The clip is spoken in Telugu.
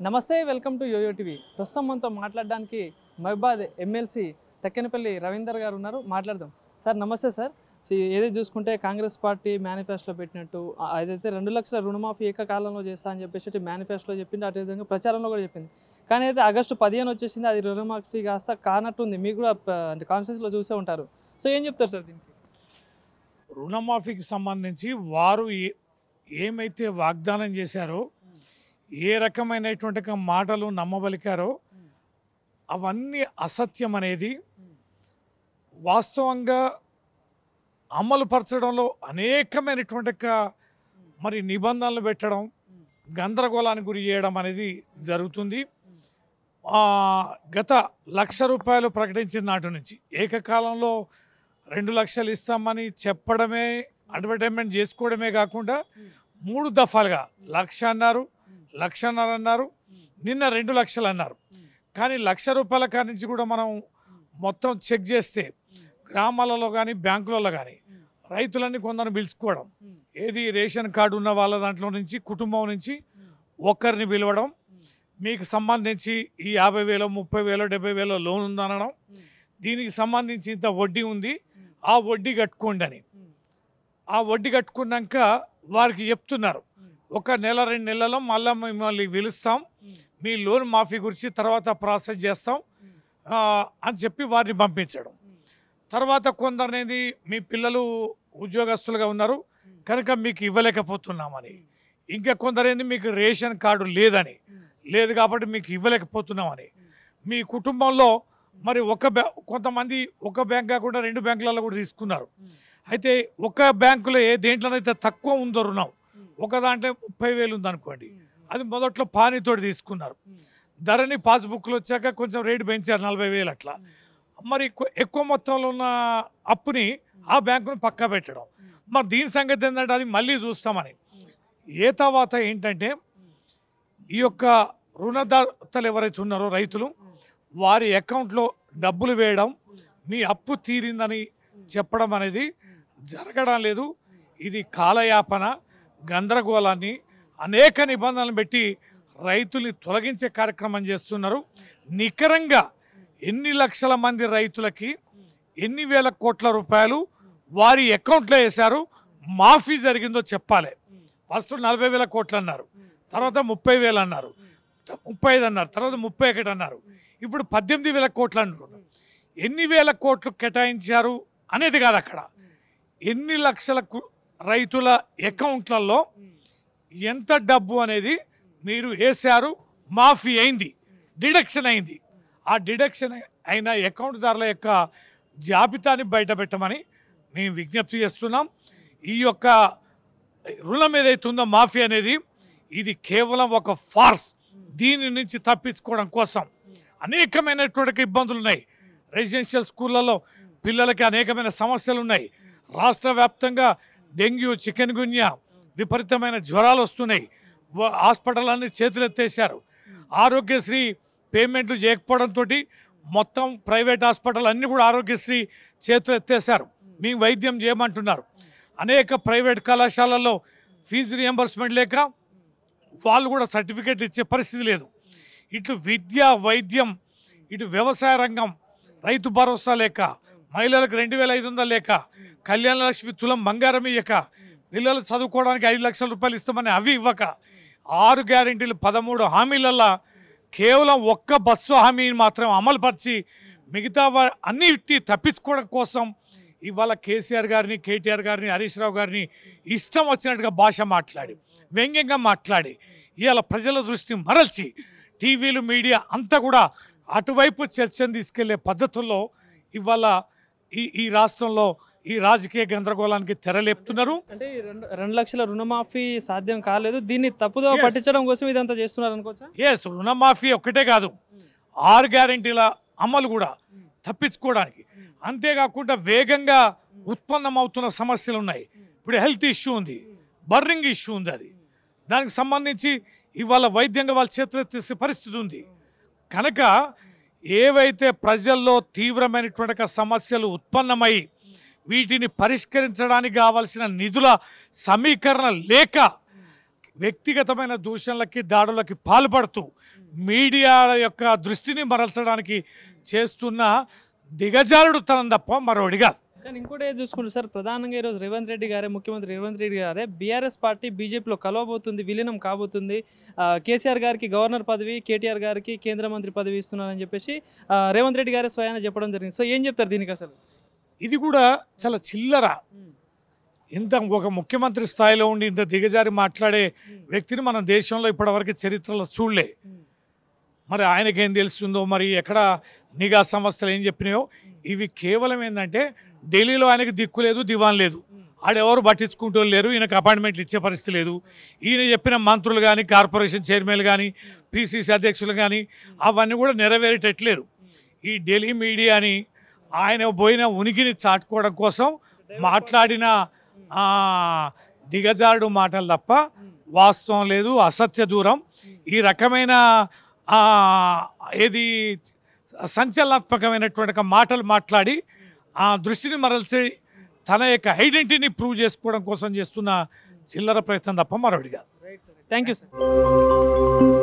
నమస్తే, వెల్కమ్ టు యోయో టీవీ. ప్రస్తుతం మనతో మాట్లాడడానికి మహబాద్ ఎమ్మెల్సీ తక్కెనపల్లి రవీందర్ గారు ఉన్నారు. మాట్లాడదాం. సార్ నమస్తే సార్. ఏదైతే చూసుకుంటే కాంగ్రెస్ పార్టీ మేనిఫెస్టోలో పెట్టినట్టు ఏదైతే 2 లక్షల రుణమాఫీ ఏకకాలంలో చేస్తా అని చెప్పేసి మేనిఫెస్టోలో చెప్పింది, అదేవిధంగా ప్రచారంలో కూడా చెప్పింది. కానీ అయితే ఆగస్టు 15 వచ్చేసింది, అది రుణమాఫీ కాస్త కానట్టుంది. మీకు కూడా కాన్స్టిట్యూన్సీలో చూసే ఉంటారు. సో ఏం చెప్తారు సార్ దీనికి? రుణమాఫీకి సంబంధించి వారు ఏమైతే వాగ్దానం చేశారో, ఏ రకమైనటువంటి మాటలు నమ్మబలికారో అవన్నీ అసత్యం అనేది వాస్తవంగా అమలు పరచడంలో అనేకమైనటువంటి మరి నిబంధనలు పెట్టడం, గందరగోళానికి గురి చేయడం అనేది జరుగుతుంది. గత ₹1,00,000 ప్రకటించిన నాటి నుంచి ఏకకాలంలో 2 లక్షలు ఇస్తామని చెప్పడమే, అడ్వర్టైజ్మెంట్ చేసుకోవడమే కాకుండా 3 దఫాలుగా 1,00,000 అన్నారు, 1,50,000 అన్నారు, నిన్న 2 లక్షలు అన్నారు. కానీ ₹1,00,000 కాడి నుంచి కూడా మనం మొత్తం చెక్ చేస్తే గ్రామాలలో కానీ బ్యాంకులలో కానీ రైతులన్నీ కొందరు పిలుచుకోవడం, ఏది రేషన్ కార్డు ఉన్న వాళ్ళ దాంట్లో నుంచి కుటుంబం నుంచి ఒక్కరిని పిలవడం, మీకు సంబంధించి ఈ 50,000, 30,000, 70,000 లోన్ ఉందనడం, దీనికి సంబంధించి ఇంత వడ్డీ ఉంది, ఆ వడ్డీ కట్టుకోండి అని. ఆ వడ్డీ కట్టుకున్నాక వారికి చెప్తున్నారు, 1 నెల 2 నెలల్లో మళ్ళీ మిమ్మల్ని పిలుస్తాం, మీ లోన్ మాఫీ గురించి తర్వాత ప్రాసెస్ చేస్తాం అని చెప్పి వారిని పంపించడం. తర్వాత కొందరినేది మీ పిల్లలు ఉద్యోగస్తులుగా ఉన్నారు కనుక మీకు ఇవ్వలేకపోతున్నామని, ఇంకా కొందరేంది మీకు రేషన్ కార్డు లేదు కాబట్టి మీకు ఇవ్వలేకపోతున్నామని, మీ కుటుంబంలో మరి కొంతమంది ఒక బ్యాంక్ కాకుండా 2 బ్యాంకులలో కూడా తీసుకున్నారు. అయితే ఒక బ్యాంకులో దేంట్లోనైతే తక్కువ ఉందో రుణం, ఒక దాంట్లో 30,000 ఉందనుకోండి, అది మొదట్లో పానీతోటి తీసుకున్నారు. ధరణి పాస్బుక్లు వచ్చాక కొంచెం రేటు పెంచారు, 40,000 అట్లా. మరి ఎక్కువ మొత్తంలో ఉన్న అప్పుని ఆ బ్యాంకును పక్కా పెట్టడం. మరి దీని సంగతి ఏంటంటే అది మళ్ళీ చూస్తామని. ఏ తర్వాత ఏంటంటే ఈ యొక్క రుణదాతలు ఎవరైతే ఉన్నారో రైతులు, వారి అకౌంట్లో డబ్బులు వేయడం, మీ అప్పు తీరిందని చెప్పడం అనేది జరగడం లేదు. ఇది కాలయాపన, గందరగోళాన్ని, అనేక నిబంధనలు పెట్టి రైతుల్ని తొలగించే కార్యక్రమం చేస్తున్నారు. నికరంగా ఎన్ని లక్షల మంది రైతులకి ఎన్ని వేల కోట్ల రూపాయలు వారి అకౌంట్లో వేశారు, మాఫీ జరిగిందో చెప్పాలి. ఫస్ట్ 40,000 కోట్లు అన్నారు, తర్వాత 30,000 అన్నారు, 35 అన్నారు, తర్వాత 31 అన్నారు, ఇప్పుడు 18,000 కోట్లు అంటున్నారు. ఎన్ని వేల కోట్లు కేటాయించారు అనేది కాదు, అక్కడ ఎన్ని లక్షల రైతుల అకౌంట్లలో ఎంత డబ్బు అనేది మీరు వేశారు, మాఫీ అయింది, డిడక్షన్ అయింది. ఆ డిడక్షన్ అయిన అకౌంట్దారుల యొక్క జాబితాని బయటపెట్టమని మేము విజ్ఞప్తి చేస్తున్నాం. ఈ యొక్క రుణం ఏదైతే ఉందో మాఫీ అనేది, ఇది కేవలం ఒక ఫార్స్. దీని నుంచి తప్పించుకోవడం కోసం అనేకమైనటువంటి ఇబ్బందులు ఉన్నాయి. రెసిడెన్షియల్ స్కూళ్ళలో పిల్లలకి అనేకమైన సమస్యలు ఉన్నాయి. రాష్ట్ర వ్యాప్తంగా డెంగ్యూ, చికెన్ గున్యా, విపరీతమైన జ్వరాలు వస్తున్నాయి. హాస్పిటల్ అన్ని చేతులెత్తేశారు. ఆరోగ్యశ్రీ పేమెంట్లు చేయకపోవడంతో మొత్తం ప్రైవేట్ హాస్పిటల్ అన్నీ కూడా ఆరోగ్యశ్రీ చేతులు ఎత్తేశారు, మేము వైద్యం చేయమంటున్నారు. అనేక ప్రైవేట్ కళాశాలల్లో ఫీజు రియంబర్స్మెంట్ లేక వాళ్ళు కూడా సర్టిఫికేట్లు ఇచ్చే పరిస్థితి లేదు. ఇటు విద్య, వైద్యం, ఇటు వ్యవసాయ రంగం, రైతు భరోసా లేక, మహిళలకు 2,500 లేక, కళ్యాణ లక్ష్మి తులం బంగారం ఇయ్యక, పిల్లలు చదువుకోవడానికి 5 లక్షల రూపాయలు ఇస్తామని అవి ఇవ్వక, 6 గ్యారెంటీలు 13 హామీలల్లో కేవలం ఒక్క బస్సు హామీని మాత్రం అమలుపరిచి మిగతా అన్నిటి తప్పించుకోవడం కోసం ఇవాళ కేసీఆర్ గారిని, కేటీఆర్ గారిని, హరీష్ రావు గారిని ఇష్టం వచ్చినట్టుగా భాష మాట్లాడి, వ్యంగ్యంగా మాట్లాడి, ఇవాళ ప్రజల దృష్టి మరల్చి టీవీలు, మీడియా అంతా కూడా అటువైపు చర్చను తీసుకెళ్లే పద్ధతుల్లో ఇవాళ ఈ రాష్ట్రంలో ఈ రాజకీయ గందరగోళానికి తెరలేపుతున్నారు. అంటే 2 లక్షల రుణమాఫీ సాధ్యం కాలేదు, దీన్ని తప్పుదో పట్టించడం కోసం ఇదంతా చేస్తున్నారు అనుకోవచ్చా? ఎస్, రుణమాఫీ ఒక్కటే కాదు, 6 గ్యారెంటీల అమలు కూడా తప్పించుకోవడానికి. అంతేకాకుండా వేగంగా ఉత్పన్నమవుతున్న సమస్యలు ఉన్నాయి. ఇప్పుడు హెల్త్ ఇష్యూ ఉంది, బర్నింగ్ ఇష్యూ ఉంది, అది దానికి సంబంధించి ఇవాళ వైద్యంగా వాళ్ళ చేతులు తీసే పరిస్థితి ఉంది. కనుక ఏవైతే ప్రజల్లో తీవ్రమైనటువంటి సమస్యలు ఉత్పన్నమై వీటిని పరిష్కరించడానికి కావాల్సిన నిధుల సమీకరణ లేక వ్యక్తిగతమైన దూషణలకి దాడులకి పాల్పడుతూ మీడియా యొక్క దృష్టిని మరల్చడానికి చేస్తున్న దిగజారుడు తనం తప్ప మరోడి కాదు. కానీ ఇంకోటి ఏది చూసుకుంటే సార్, ప్రధానంగా ఈరోజు ముఖ్యమంత్రి రేవంత్ రెడ్డి గారే బీఆర్ఎస్ పార్టీ బీజేపీలో కలవబోతుంది, విలీనం కాబోతుంది, కేసీఆర్ గారికి గవర్నర్ పదవి, కేటీఆర్ గారికి కేంద్ర మంత్రి పదవి ఇస్తున్నారని చెప్పేసి రేవంత్ రెడ్డి గారే స్వయాన చెప్పడం జరిగింది. సో ఏం చెప్తారు దీనికి అసలు? ఇది కూడా చాలా చిల్లర. ఇంత ఒక ముఖ్యమంత్రి స్థాయిలో ఉండి ఇంత దిగజారి మాట్లాడే వ్యక్తిని మన దేశంలో ఇప్పటివరకు చరిత్రలో చూడలే. మరి ఆయనకేం తెలుస్తుందో, మరి ఎక్కడ నిఘా సంస్థలు ఏం చెప్పినాయో, ఇవి కేవలం ఏంటంటే ఢిల్లీలో ఆయనకు దిక్కు లేదు, దివాన్ లేదు, ఆడెవరు పట్టించుకుంటూ లేరు, ఈయనకు అపాయింట్మెంట్లు ఇచ్చే పరిస్థితి లేదు. ఈయన చెప్పిన మంత్రులు కానీ, కార్పొరేషన్ చైర్మన్లు కానీ, పిసిసి అధ్యక్షులు కానీ అవన్నీ కూడా నెరవేరేటట్లేరు. ఈ ఢిల్లీ మీడియాని ఆయన పోయిన ఉనికిని చాటుకోవడం కోసం మాట్లాడిన దిగజారుడు మాటలు తప్ప వాస్తవం లేదు, అసత్య దూరం. ఈ రకమైన ఏది సంచలనాత్మకమైనటువంటి మాటలు మాట్లాడి ఆ దృష్టిని మరల్చి తన యొక్క ఐడెంటిటీని ప్రూవ్ చేసుకోవడం కోసం చేస్తున్న చిల్లర ప్రయత్నం తప్ప మరొకటి కాదు. Thank you sir.